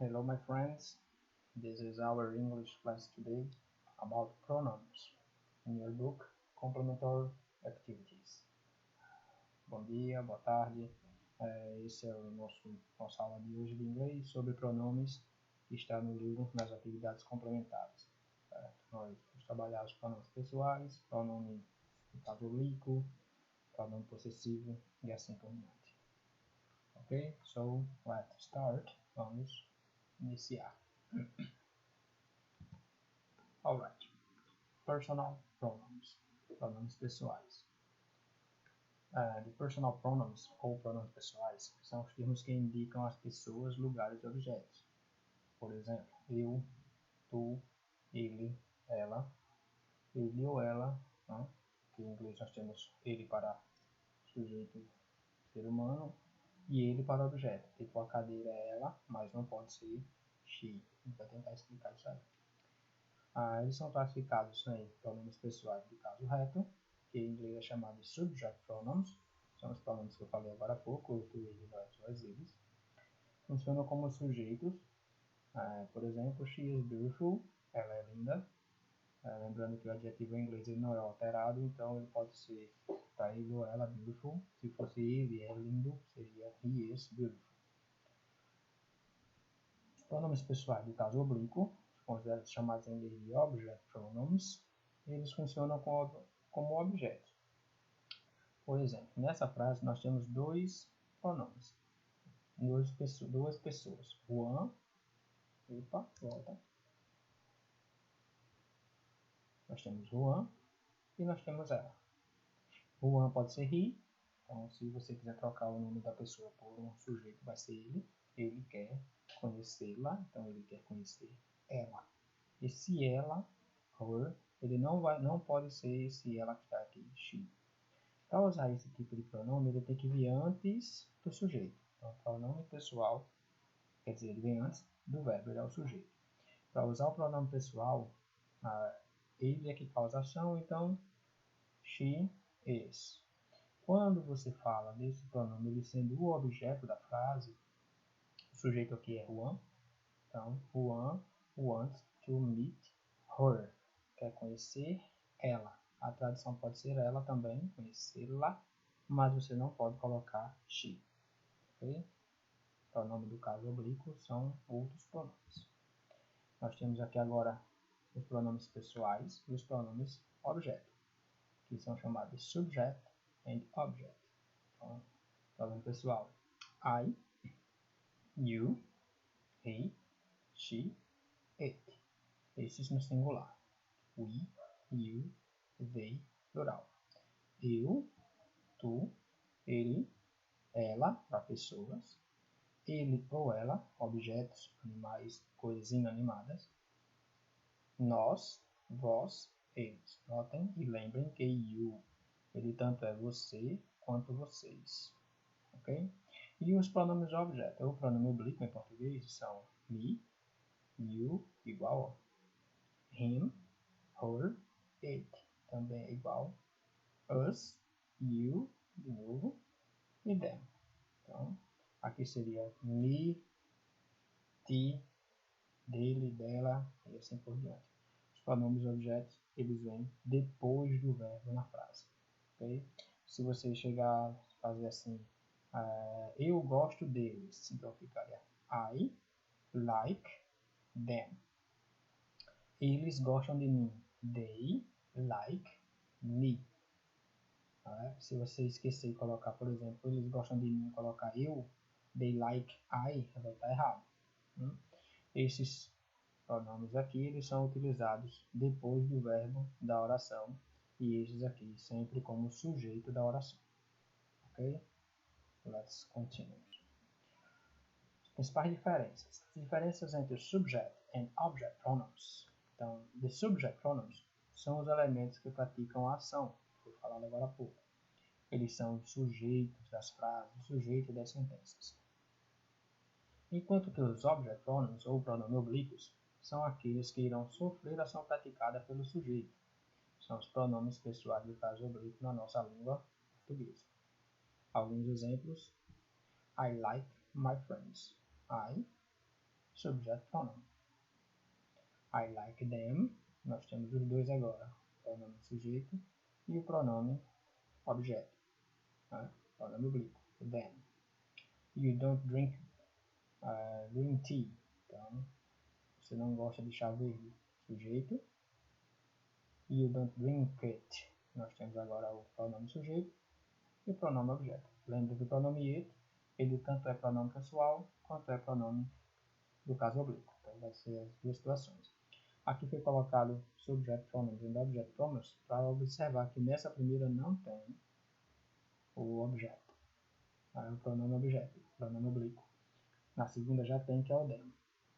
Hello my friends, this is our English class today about pronouns in your book Complementary Activities. Bom dia, boa tarde, esse é o nossa aula de hoje de inglês sobre pronomes que está no livro nas atividades complementares. Nós vamos trabalhar os pronomes pessoais, pronome de caso oblíquo, pronome possessivo e assim por diante. Ok, so let's start. Vamos iniciar. Alright. Personal pronouns. Pronomes pessoais. The personal pronouns, ou pronomes pessoais, são os termos que indicam as pessoas, lugares e objetos. Por exemplo, eu, tu, ele, ela, ele ou ela, né? Que em inglês nós temos ele para sujeito ser humano e ele para objeto. Tipo, a cadeira é ela, mas não pode ser she. A gente vai tentar explicar isso aí. Eles são classificados em pronomes pessoais de caso reto, que em inglês é chamado de subject pronouns. São os pronomes que eu falei agora há pouco, o tu, ele, nós, eles. Funcionam como sujeitos. Por exemplo, she is beautiful, ela é linda. Lembrando que o adjetivo em inglês ele não é alterado, então ele pode ser para ele ou ela beautiful. Se fosse ele é lindo, seria he is beautiful. Os pronomes pessoais de caso oblíquo, considerados chamados em inglês de object pronouns, eles funcionam como objetos. Por exemplo, nessa frase nós temos dois pronomes, duas pessoas, Juan, volta. Nós temos Juan e nós temos ela. Juan pode ser he, então se você quiser trocar o nome da pessoa por um sujeito, vai ser ele quer conhecê-la, então ele quer conhecer ela. E se ela, her, ele não pode ser esse ela que está aqui, she. Para usar esse tipo de pronome, ele tem que vir antes do sujeito. Então, pronome pessoal, quer dizer, ele vem antes do verbo, ele é o sujeito. Para usar o pronome pessoal, ele é que causa ação, então, she is. Quando você fala desse pronome, ele sendo o objeto da frase, o sujeito aqui é Juan. Então, Juan wants to meet her. Quer conhecer ela. A tradução pode ser ela também, conhecê-la, mas você não pode colocar she. Ok? O nome do caso oblíquo são outros pronomes. Nós temos aqui agora os pronomes pessoais e os pronomes objeto, que são chamados de subject and object. Então, pronome pessoal: I, you, he, she, it. Esses no singular. We, you, they, plural. Eu, tu, ele, ela, para pessoas. Ele ou ela, objetos, animais, coisas inanimadas. Nós, vós, eles. Notem e lembrem que you, ele tanto é você quanto vocês. Ok? E os pronomes objeto, o pronome oblíquo em português são me, you, igual a him, her, it, também é igual. Us, you, de novo, e them. Então, aqui seria me, ti, dele, dela, e assim por diante. Os pronomes objetos, eles vêm depois do verbo na frase. Okay? Se você chegar a fazer assim, eu gosto deles, então ficaria I like them. Eles gostam de mim. They like me. Se você esquecer de colocar, por exemplo, eles gostam de mim, colocar eu, they like I, vai estar errado. Esses pronomes aqui, eles são utilizados depois do verbo da oração, e esses aqui sempre como sujeito da oração. Ok? Let's continue. As principais diferenças. As diferenças entre subject and object pronouns. Então, the subject pronouns são os elementos que praticam a ação, que foi falado agora há pouco. Eles são os sujeitos das frases, o sujeito das sentenças. Enquanto que os object pronouns, ou pronomes oblíquos, são aqueles que irão sofrer a ação praticada pelo sujeito. São os pronomes pessoais do caso oblíquo na nossa língua portuguesa. Alguns exemplos: I like my friends. I subject pronoun. I like them, nós temos os dois agora, o pronome sujeito e o pronome objeto, né? Pronome oblíquo, them. You don't drink green tea, então você não gosta de chá verde, sujeito. You don't drink it, nós temos agora o pronome sujeito e o pronome objeto. Lembra que o pronome it, ele tanto é pronome pessoal quanto é pronome do caso oblíquo, então vai ser as duas situações. Aqui foi colocado subject pronouns e object pronouns para observar que nessa primeira não tem o objeto, aí o pronome objeto, pronome oblíquo. Na segunda já tem, que é o them.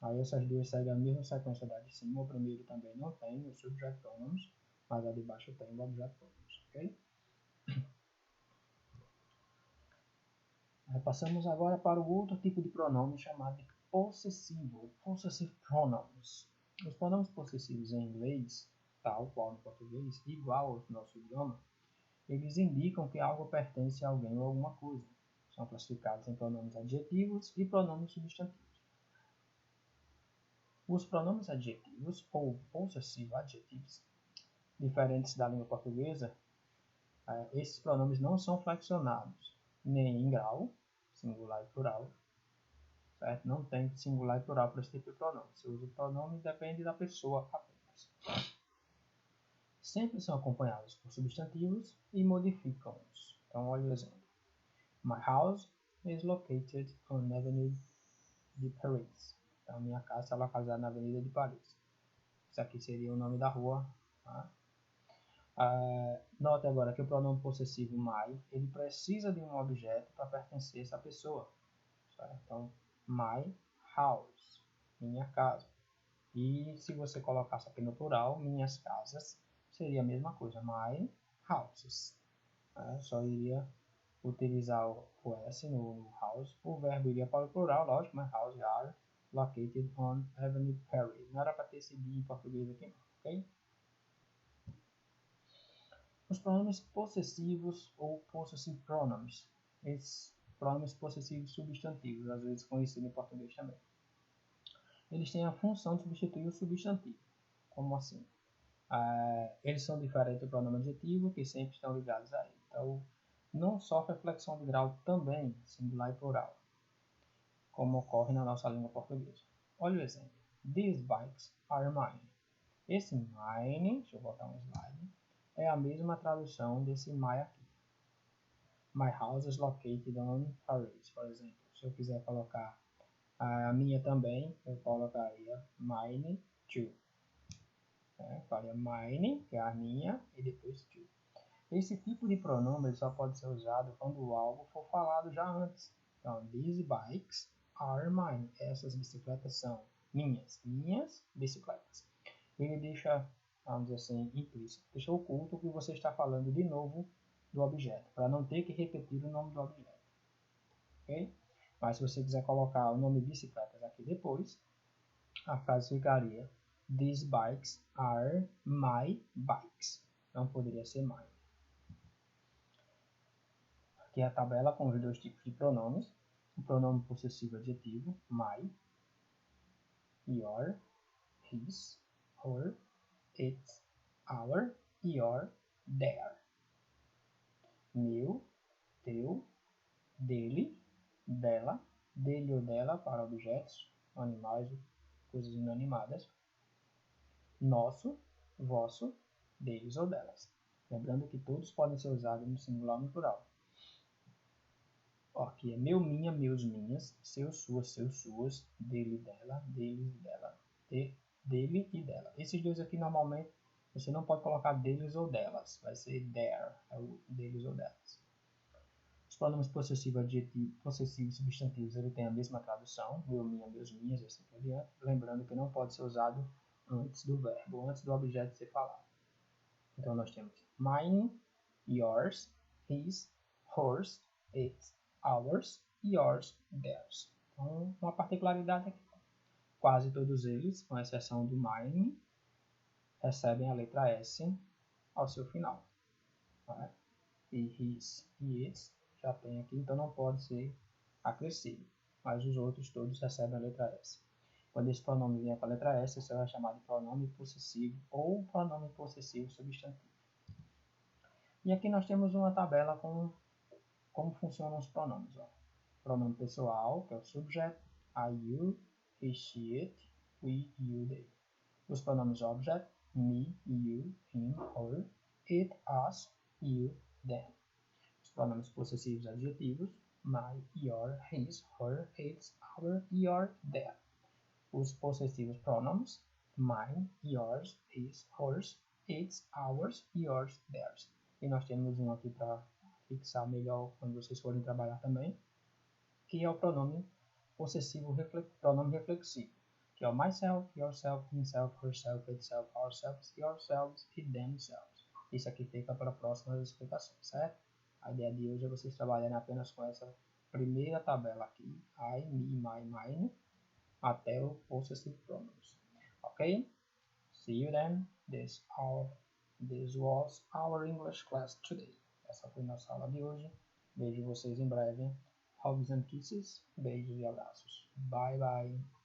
Aí essas duas seguem a mesma sequência da de cima. O primeiro também não tem o subject pronouns, mas a de baixo tem o object pronouns, ok? Aí passamos agora para o outro tipo de pronome chamado de possessivo, possessive pronouns. Os pronomes possessivos em inglês, tal qual no português, igual ao nosso idioma, eles indicam que algo pertence a alguém ou alguma coisa. São classificados em pronomes adjetivos e pronomes substantivos. Os pronomes adjetivos, ou possessive adjectives, diferentes da língua portuguesa, esses pronomes não são flexionados, nem em grau, singular e plural, certo? Não tem singular e plural para esse tipo de pronome. Se usa o pronome, depende da pessoa apenas. Sempre são acompanhados por substantivos e modificam-os. Então, olha o exemplo. My house is located on Avenue de Paris. Então, minha casa está localizada na Avenida de Paris. Isso aqui seria o nome da rua. Tá? Note agora que o pronome possessivo my, ele precisa de um objeto para pertencer a essa pessoa. Certo? Então, my house, minha casa. E se você colocasse aqui no plural, minhas casas, seria a mesma coisa, my houses. Só iria utilizar o S no house. O verbo iria para o plural, lógico, mas house are located on Avenue Paris. Não era para ter esse dia em português aqui, ok? Os pronomes possessivos ou possessive pronouns. Esses pronomes possessivos substantivos, às vezes conhecidos em português também. Eles têm a função de substituir o substantivo. Como assim? Eles são diferentes do pronome adjetivo, que sempre estão ligados a ele. Então, não sofre flexão de grau também, singular e plural, como ocorre na nossa língua portuguesa. Olha o exemplo. These bikes are mine. Esse mine, deixa eu botar um slide, é a mesma tradução desse my aqui. My house is located on Paris, por exemplo. Se eu quiser colocar a minha também, eu colocaria mine too. Faria mine, que é a minha, e depois too. Esse tipo de pronome só pode ser usado quando algo for falado já antes. Então, these bikes are mine. Essas bicicletas são minhas bicicletas. Ele deixa, vamos dizer assim, implícito, deixa oculto que você está falando de novo do objeto, para não ter que repetir o nome do objeto. Ok? Mas se você quiser colocar o nome bicicletas aqui depois, a frase ficaria these bikes are my bikes. Não poderia ser mine. Aqui é a tabela com os dois tipos de pronomes. O pronome possessivo adjetivo, my, your, his, her, its, our, your, their. Meu, teu, dele, dela, dele ou dela para objetos, animais, coisas inanimadas. Nosso, vosso, deles ou delas. Lembrando que todos podem ser usados no singular ou no plural. Aqui é meu, minha, meus, minhas, seu, suas, seus, suas, dele, dela, deles, dela, dele e dela. Esses dois aqui normalmente você não pode colocar deles ou delas, vai ser their, é o deles ou delas. Os pronomes possessivos, adjetivos, possessivos e substantivos, ele tem a mesma tradução, meu, minha, meus, minhas e assim por diante. Lembrando que não pode ser usado antes do verbo, antes do objeto ser falado. Então nós temos mine, yours, his, hers, its, ours, yours, theirs. Então, uma particularidade aqui. Quase todos eles, com exceção do mine, recebem a letra S ao seu final. Tá? E his e its já tem aqui, então não pode ser acrescido. Mas os outros todos recebem a letra S. Quando esse pronome vier com a letra S, você vai chamar de pronome possessivo ou pronome possessivo substantivo. E aqui nós temos uma tabela com como funcionam os pronomes. Ó. Pronome pessoal, que é o subject, I, you, he, she, it, we, you, they. Os pronomes object, me, you, him, her, it, us, you, them. Os pronomes possessivos adjetivos, my, your, his, her, its, our, your, their. Os possessivos pronomes, mine, yours, his, hers, its, ours, yours, theirs. E nós temos um aqui para fixar melhor quando vocês forem trabalhar também, que é o pronome possessivo pronome reflexivo, que é o myself, yourself, himself, herself, itself, ourselves, yourselves e themselves. Isso aqui fica para próximas explicações, certo? A ideia de hoje é vocês trabalharem apenas com essa primeira tabela aqui, I, me, my, mine, até o possessive pronouns. Ok? See you then. This was our English class today. Essa foi nossa aula de hoje. Vejo vocês em breve. Hugs and kisses. Beijos e abraços. Bye bye.